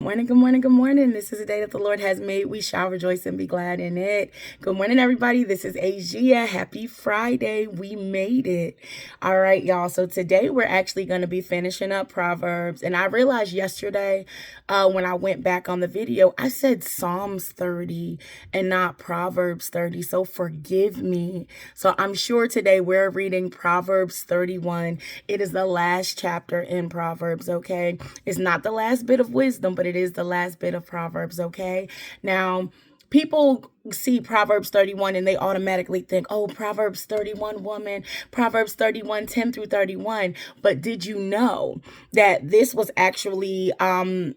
Morning, good morning, good morning. This is a day that the Lord has made. We shall rejoice and be glad in it. Good morning, everybody. This is Asia. Happy Friday. We made it. All right, y'all. So today we're actually going to be finishing up Proverbs. And I realized yesterday when I went back on the video, I said Psalms 30 and not Proverbs 30. So forgive me. So I'm sure today we're reading Proverbs 31. It is the last chapter in Proverbs, okay? It's not the last bit of wisdom, but it is the last bit of Proverbs, okay? Now, people see Proverbs 31 and they automatically think, oh, Proverbs 31 woman, Proverbs 31, 10 through 31. But did you know that this was actually the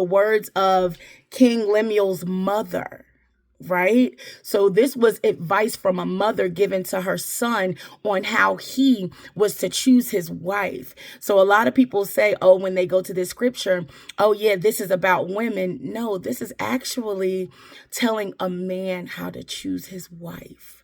words of King Lemuel's mother? Right? So this was advice from a mother given to her son on how he was to choose his wife. So a lot of people say, oh, when they go to this scripture, oh yeah, this is about women. No, this is actually telling a man how to choose his wife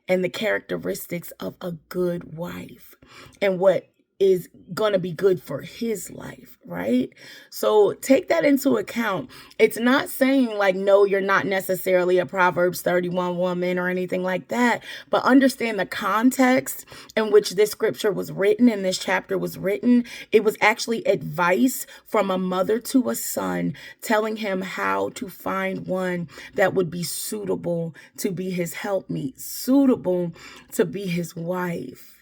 and the characteristics of a good wife and what is going to be good for his life, right? So take that into account. It's not saying like, no, you're not necessarily a Proverbs 31 woman or anything like that, but understand the context in which this scripture was written and this chapter was written. It was actually advice from a mother to a son telling him how to find one that would be suitable to be his helpmeet, suitable to be his wife.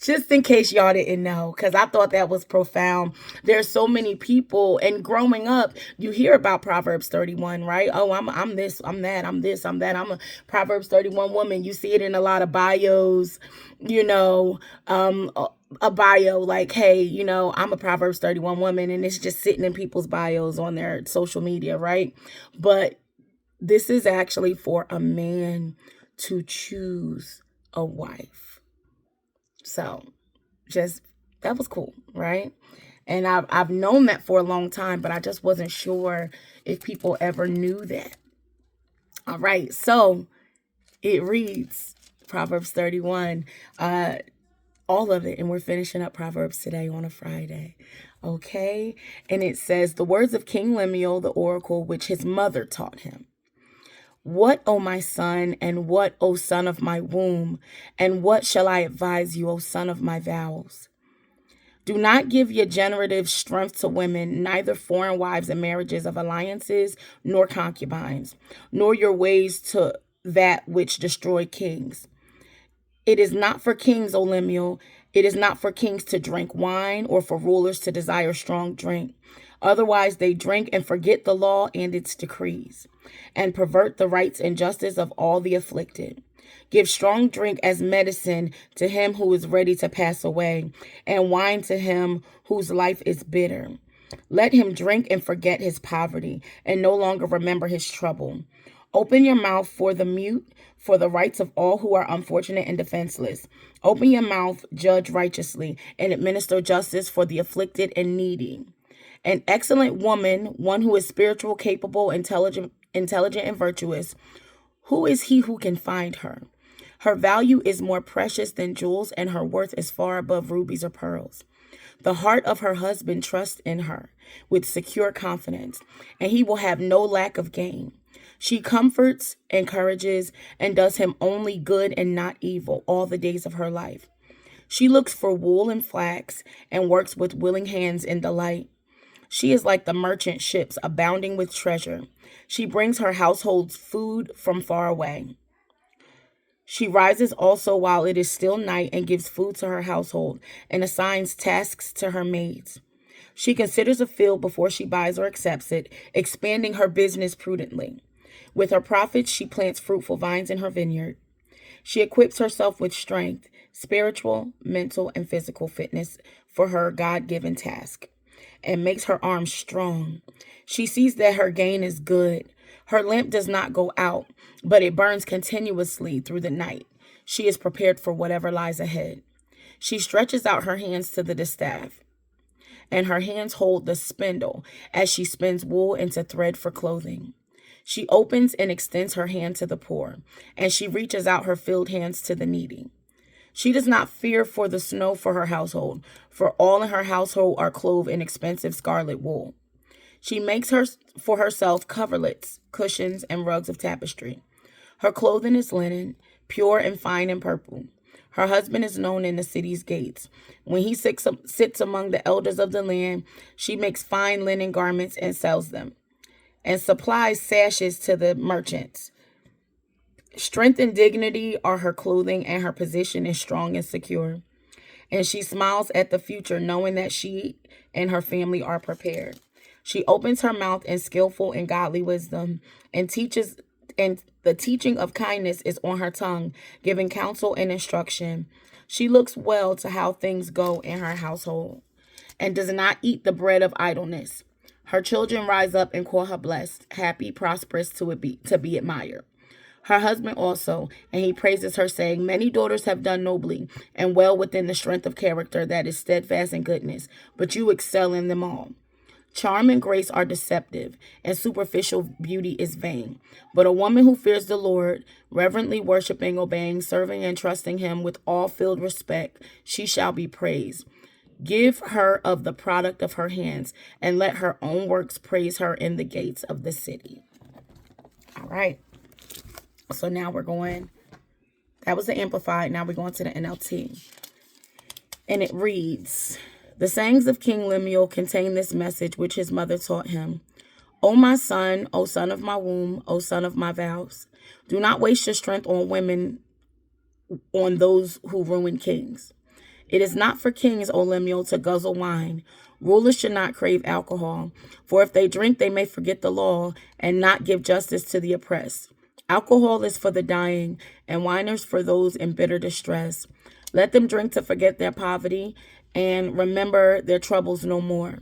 Just in case y'all didn't know, because I thought that was profound. There's so many people, and growing up, you hear about Proverbs 31, right? Oh, I'm this, I'm that, I'm this, I'm that. I'm a Proverbs 31 woman. You see it in a lot of bios, you know, a bio like, hey, you know, I'm a Proverbs 31 woman, and it's just sitting in people's bios on their social media, right? But this is actually for a man to choose a wife. So just that was cool, right? And I've known that for a long time, but I just wasn't sure if people ever knew that. All right, so it reads Proverbs 31, all of it, and we're finishing up Proverbs today on a Friday. Okay, and it says the words of King Lemuel, the oracle, which his mother taught him. What, O my son, and what, O son of my womb, and what shall I advise you, O son of my vows? Do not give your generative strength to women, neither foreign wives and marriages of alliances, nor concubines, nor your ways to that which destroy kings. It is not for kings, O Lemuel. It is not for kings to drink wine, or for rulers to desire strong drink. Otherwise, they drink and forget the law and its decrees, and pervert the rights and justice of all the afflicted. Give strong drink as medicine to him who is ready to pass away, and wine to him whose life is bitter. Let him drink and forget his poverty, and no longer remember his trouble. Open your mouth for the mute, for the rights of all who are unfortunate and defenseless. Open your mouth, judge righteously, and administer justice for the afflicted and needy. An excellent woman, one who is spiritual, capable, intelligent, and virtuous. Who is he who can find her? Her value is more precious than jewels, and her worth is far above rubies or pearls. The heart of her husband trusts in her with secure confidence, and he will have no lack of gain. She comforts, encourages, and does him only good and not evil all the days of her life. She looks for wool and flax and works with willing hands in delight. She is like the merchant ships abounding with treasure. She brings her household's food from far away. She rises also while it is still night and gives food to her household and assigns tasks to her maids. She considers a field before she buys or accepts it, expanding her business prudently. With her profits, she plants fruitful vines in her vineyard. She equips herself with strength, spiritual, mental, and physical fitness for her God-given task, and makes her arms strong. She sees that her gain is good. Her lamp does not go out, but it burns continuously through the night. She is prepared for whatever lies ahead. She stretches out her hands to the distaff, and her hands hold the spindle as she spins wool into thread for clothing. She opens and extends her hand to the poor, and she reaches out her filled hands to the needy. She does not fear for the snow for her household, for all in her household are clothed in expensive scarlet wool. She makes her for herself coverlets, cushions, and rugs of tapestry. Her clothing is linen, pure and fine and purple. Her husband is known in the city's gates. When he sits among the elders of the land, she makes fine linen garments and sells them, and supplies sashes to the merchants. Strength and dignity are her clothing, and her position is strong and secure. And she smiles at the future, knowing that she and her family are prepared. She opens her mouth in skillful and godly wisdom, and teaches, and the teaching of kindness is on her tongue, giving counsel and instruction. She looks well to how things go in her household, and does not eat the bread of idleness. Her children rise up and call her blessed, happy, prosperous, to be admired. Her husband also, and he praises her, saying, Many daughters have done nobly, and well within the strength of character that is steadfast in goodness, but you excel in them all. Charm and grace are deceptive, and superficial beauty is vain. But a woman who fears the Lord, reverently worshiping, obeying, serving, and trusting him with all filled respect, she shall be praised. Give her of the product of her hands, and let her own works praise her in the gates of the city. All right. So now that was the Amplified. Now we're going to the NLT. And it reads, The sayings of King Lemuel contain this message which his mother taught him. O my son, O son of my womb, O son of my vows, do not waste your strength on women, on those who ruin kings. It is not for kings, O Lemuel, to guzzle wine. Rulers should not crave alcohol, for if they drink, they may forget the law and not give justice to the oppressed. Alcohol is for the dying, and wine is for those in bitter distress. Let them drink to forget their poverty and remember their troubles no more.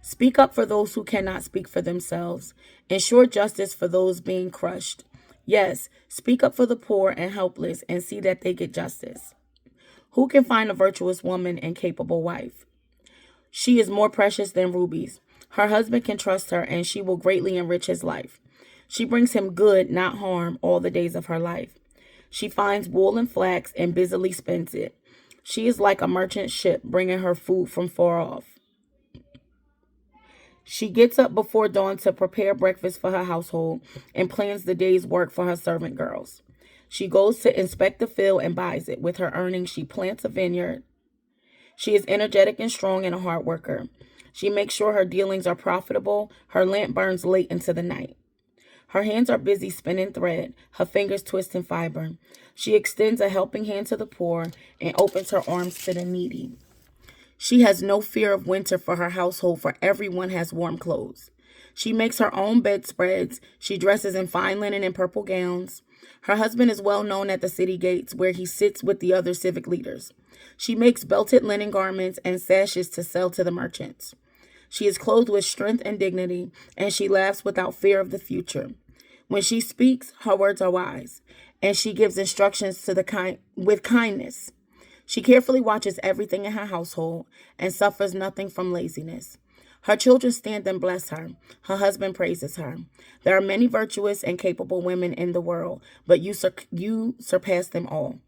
Speak up for those who cannot speak for themselves. Ensure justice for those being crushed. Yes, speak up for the poor and helpless and see that they get justice. Who can find a virtuous woman and capable wife? She is more precious than rubies. Her husband can trust her, and she will greatly enrich his life. She brings him good, not harm, all the days of her life. She finds wool and flax and busily spins it. She is like a merchant ship bringing her food from far off. She gets up before dawn to prepare breakfast for her household and plans the day's work for her servant girls. She goes to inspect the field and buys it. With her earnings, she plants a vineyard. She is energetic and strong and a hard worker. She makes sure her dealings are profitable. Her lamp burns late into the night. Her hands are busy spinning thread, her fingers twisting fiber. She extends a helping hand to the poor and opens her arms to the needy. She has no fear of winter for her household, for everyone has warm clothes. She makes her own bedspreads. She dresses in fine linen and purple gowns. Her husband is well known at the city gates, where he sits with the other civic leaders. She makes belted linen garments and sashes to sell to the merchants. She is clothed with strength and dignity, and she laughs without fear of the future. When she speaks, her words are wise, and she gives instructions to with kindness. She carefully watches everything in her household and suffers nothing from laziness. Her children stand and bless her. Her husband praises her. There are many virtuous and capable women in the world, but you surpass them all.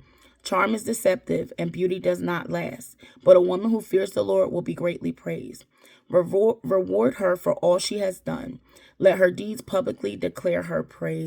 Charm is deceptive, and beauty does not last, but a woman who fears the Lord will be greatly praised. Reward her for all she has done. Let her deeds publicly declare her praise.